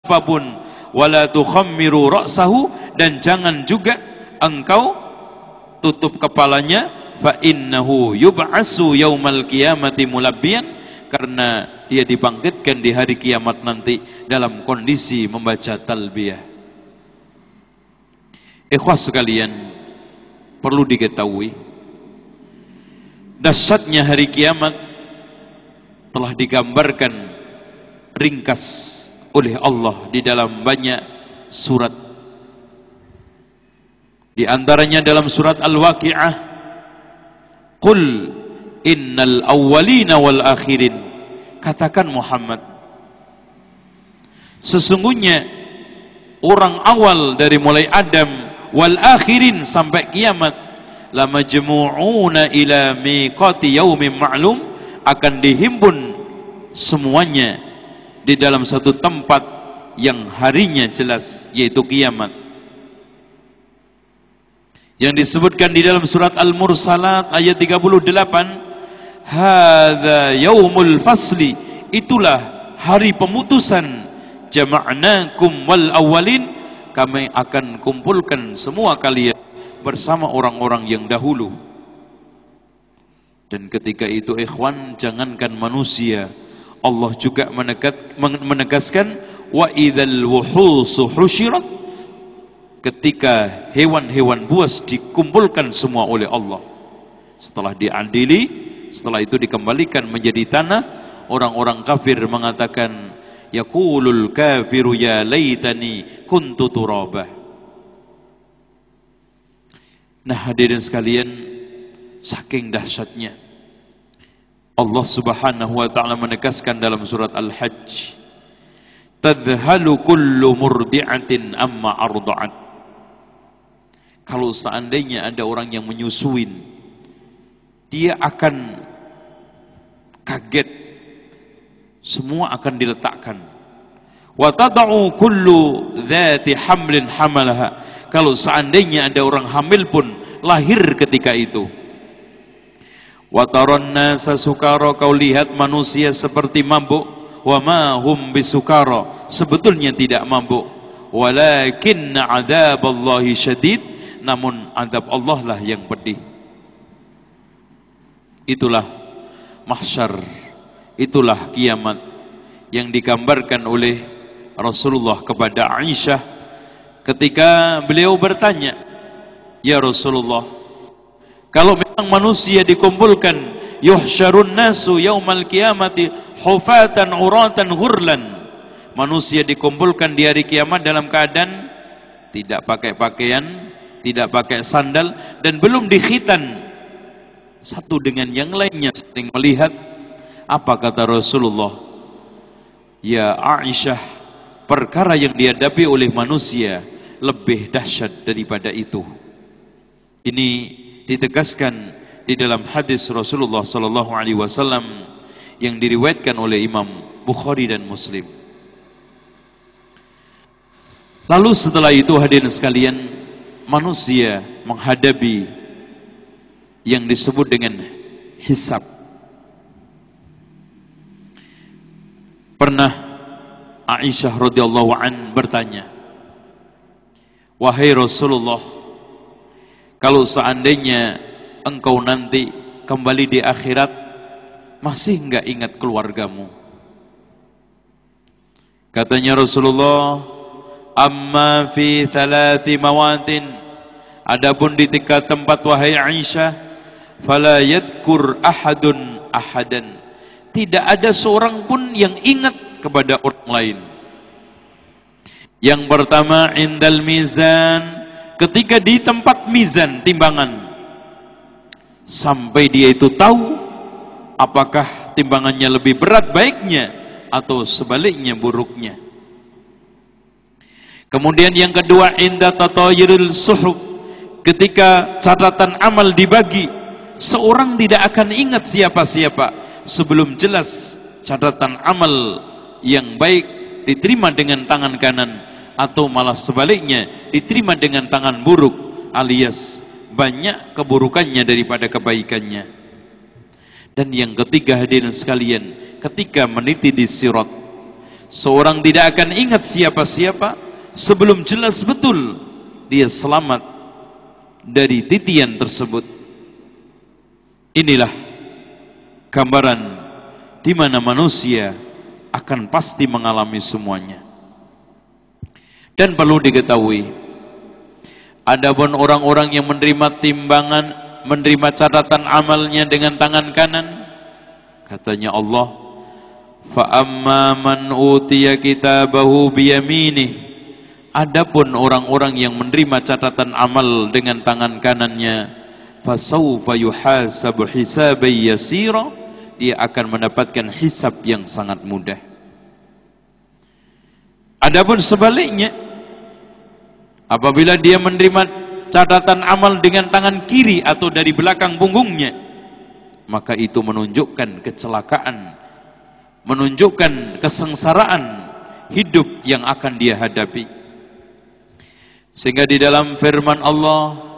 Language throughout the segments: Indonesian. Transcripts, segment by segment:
apapun, wala tukhammiru ra'sahu, dan jangan juga engkau tutup kepalanya, fa innahu yub'asu yaumal qiyamati mulabbiyan, karena dia dibangkitkan di hari kiamat nanti dalam kondisi membaca talbiyah. Ikhwas sekalian, perlu diketahui dahsyatnya hari kiamat telah digambarkan ringkas oleh Allah di dalam banyak surat. Di antaranya dalam surat Al-Waqi'ah, qul innal awwalina wal akhirin, katakan Muhammad, sesungguhnya orang awal dari mulai Adam wal akhirin sampai kiamat, lamajmu'una ila miqati yaumin ma'lum, akan dihimpun semuanya di dalam satu tempat yang harinya jelas, yaitu kiamat. Yang disebutkan di dalam surat Al-Mursalat ayat 38, hadza yaumul fasli, itulah hari pemutusan, jama'nakum wal awwalin, kami akan kumpulkan semua kalian bersama orang-orang yang dahulu. Dan ketika itu ikhwan, jangankan manusia, Allah juga menegaskan wa idzal wuhusu husyirat, ketika hewan-hewan buas dikumpulkan semua oleh Allah. Setelah diadili, setelah itu dikembalikan menjadi tanah, orang-orang kafir mengatakan, yaqulul kafiru ya laitani kuntu turaba. Nah hadirin sekalian, saking dahsyatnya Allah Subhanahu wa ta'ala menegaskan dalam surat Al-Hajj, tadhalu kullu murdi'atin amma arda'at. Kalau seandainya ada orang yang menyusuin, dia akan kaget, semua akan diletakkan. Wa tad'u kullu dzati hamlin hamalaha. Kalau seandainya ada orang hamil pun lahir ketika itu. Wa taran nasa sukara, kau lihat manusia seperti mabuk. Wa ma hum bisukara, sebetulnya tidak mabuk. Walakinna adzaballahi syadid, namun adab Allah lah yang pedih. Itulah mahsyar, itulah kiamat yang digambarkan oleh Rasulullah kepada Aisyah ketika beliau bertanya, ya Rasulullah, kalau memang manusia dikumpulkan, yuhsyarun nasu yaumal qiyamati hufatan uratan ghurlan, manusia dikumpulkan di hari kiamat dalam keadaan tidak pakai pakaian, tidak pakai sandal, dan belum dikhitan satu dengan yang lainnya, saling melihat. Apa kata Rasulullah? Ya Aisyah, perkara yang dihadapi oleh manusia lebih dahsyat daripada itu. Ini ditegaskan di dalam hadis Rasulullah sallallahu alaihi wasallam yang diriwayatkan oleh Imam Bukhari dan Muslim. Lalu setelah itu hadirin sekalian, manusia menghadapi yang disebut dengan hisab. Pernah Aisyah radhiyallahu an bertanya, wahai Rasulullah, kalau seandainya engkau nanti kembali di akhirat, masih enggak ingat keluargamu? Katanya Rasulullah, amma fi thalathi mawatin, adapun di 3 tempat wahai Aisyah, fala yadhkur ahadun ahadan, tidak ada seorang pun yang ingat kepada orang lain. Yang pertama, indal mizan, ketika di tempat mizan, timbangan, sampai dia itu tahu apakah timbangannya lebih berat baiknya atau sebaliknya buruknya. Kemudian yang kedua, inda tatayirul suhuf, ketika catatan amal dibagi, seorang tidak akan ingat siapa-siapa sebelum jelas catatan amal yang baik diterima dengan tangan kanan, atau malah sebaliknya diterima dengan tangan buruk, alias banyak keburukannya daripada kebaikannya. Dan yang ketiga hadirin sekalian, ketika meniti di sirat, Seorang tidak akan ingat siapa-siapa sebelum jelas betul dia selamat dari titian tersebut. Inilah gambaran di mana manusia akan pasti mengalami semuanya. Dan perlu diketahui, adapun orang-orang yang menerima timbangan, menerima catatan amalnya dengan tangan kanan, katanya Allah, fa amma man utiya kitabahu biyaminih, adapun orang-orang yang menerima catatan amal dengan tangan kanannya, fasawfa yuhasabu hisaban yasira, dia akan mendapatkan hisab yang sangat mudah. Adapun sebaliknya, apabila dia menerima catatan amal dengan tangan kiri atau dari belakang punggungnya, maka itu menunjukkan kecelakaan, menunjukkan kesengsaraan hidup yang akan dia hadapi. Sehingga di dalam firman Allah,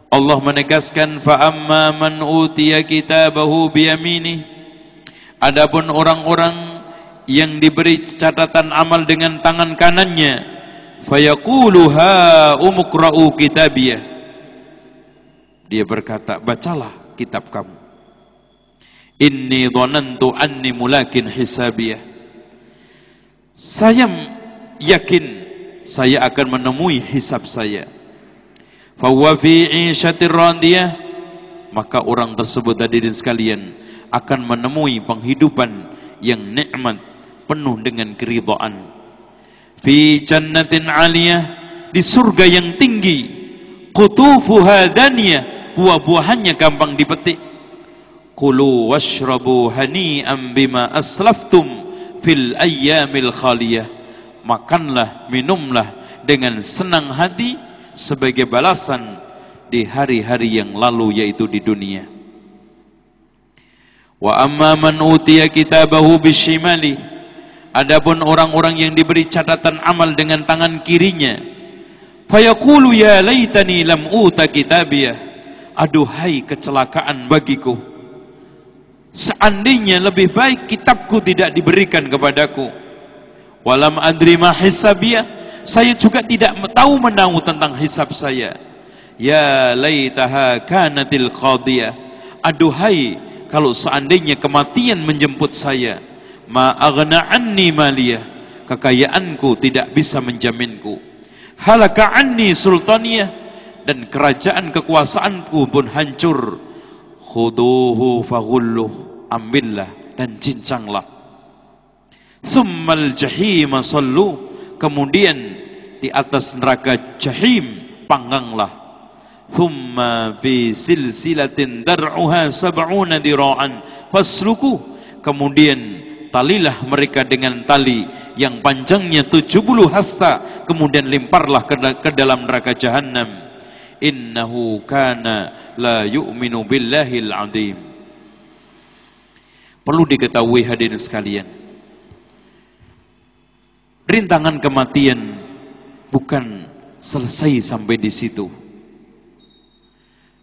Allah menegaskan, fa amma man utiya kitabahu biyaminih, adapun orang-orang yang diberi catatan amal dengan tangan kanannya, fayaqulu ha umqra'u kitabiyah, dia berkata, bacalah kitab kamu. Inni dhanantu anni mulakin hisabiyah, saya yakin saya akan menemui hisab saya. Fa huwa fi 'ishatir radiyah, maka orang tersebut hadirin sekalian akan menemui penghidupan yang nikmat, penuh dengan keridhaan. Fi jannatin 'aliyah, di surga yang tinggi, qutufuha daniyah, buah-buahannya gampang dipetik. Kulu washrabu hani'an bima aslaftum fil ayyamil khaliyah, makanlah, minumlah dengan senang hati sebagai balasan di hari-hari yang lalu, yaitu di dunia. Wa amma man utiya kitabahu bishimali, adapun orang-orang yang diberi catatan amal dengan tangan kirinya, fayaqulu ya laitani lam uta kitabiyah, aduhai kecelakaan bagiku, seandainya lebih baik kitabku tidak diberikan kepadaku. Walam adri ma hisabiyah, saya juga tidak tahu menahu tentang hisab saya. Ya laitaha kanatil qadiyah, aduhai kalau seandainya kematian menjemput saya. Ma aghna anni maliyah, kekayaanku tidak bisa menjaminku. Halaka anni sultaniyah, dan kerajaan kekuasaanku pun hancur. Khuduhu faghulluh, ambillah dan cincanglah. Summal jahima sallu, kemudian di atas neraka jahim pangganglah. Thumma fi silsilatin dar'uha sab'una dira'an fasluku, kemudian talilah mereka dengan tali yang panjangnya 70 hasta, kemudian limparlah ke dalam neraka jahannam. Innahu kana la yu'minu billahil azim. Perlu diketahui hadirin sekalian, rintangan kematian bukan selesai sampai di situ.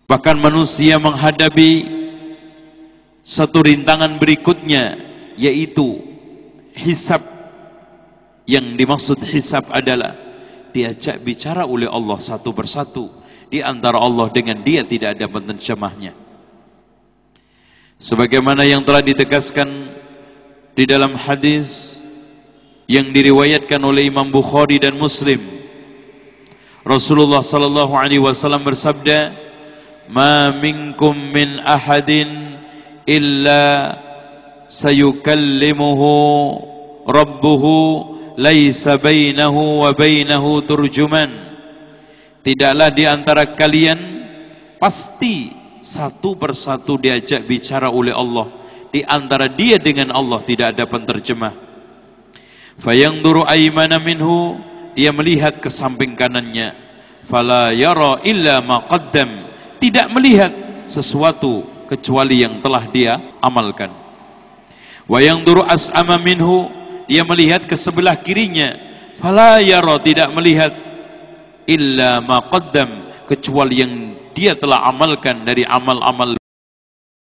Bahkan manusia menghadapi satu rintangan berikutnya, yaitu hisab. Yang dimaksud hisab adalah diajak bicara oleh Allah satu persatu, di antara Allah dengan dia tidak ada penerjemahnya. Sebagaimana yang telah ditegaskan di dalam hadis yang diriwayatkan oleh Imam Bukhari dan Muslim, Rasulullah sallallahu alaihi wasallam bersabda, ma minkum min ahadin illa sayukallimuhu rabbuhu laisa bainahu wa bainahu turjuman. Tidaklah di antara kalian pasti satu persatu diajak bicara oleh Allah, di antara dia dengan Allah tidak ada penterjemah. Fayanzuru aymana minhu, dia melihat ke samping kanannya, fala yara illa ma qaddam, tidak melihat sesuatu kecuali yang telah dia amalkan. Wa yanzuru as'ama minhu, dia melihat ke sebelah kirinya, fala yara, tidak melihat illa ma qaddam, kecuali yang dia telah amalkan dari amal-amal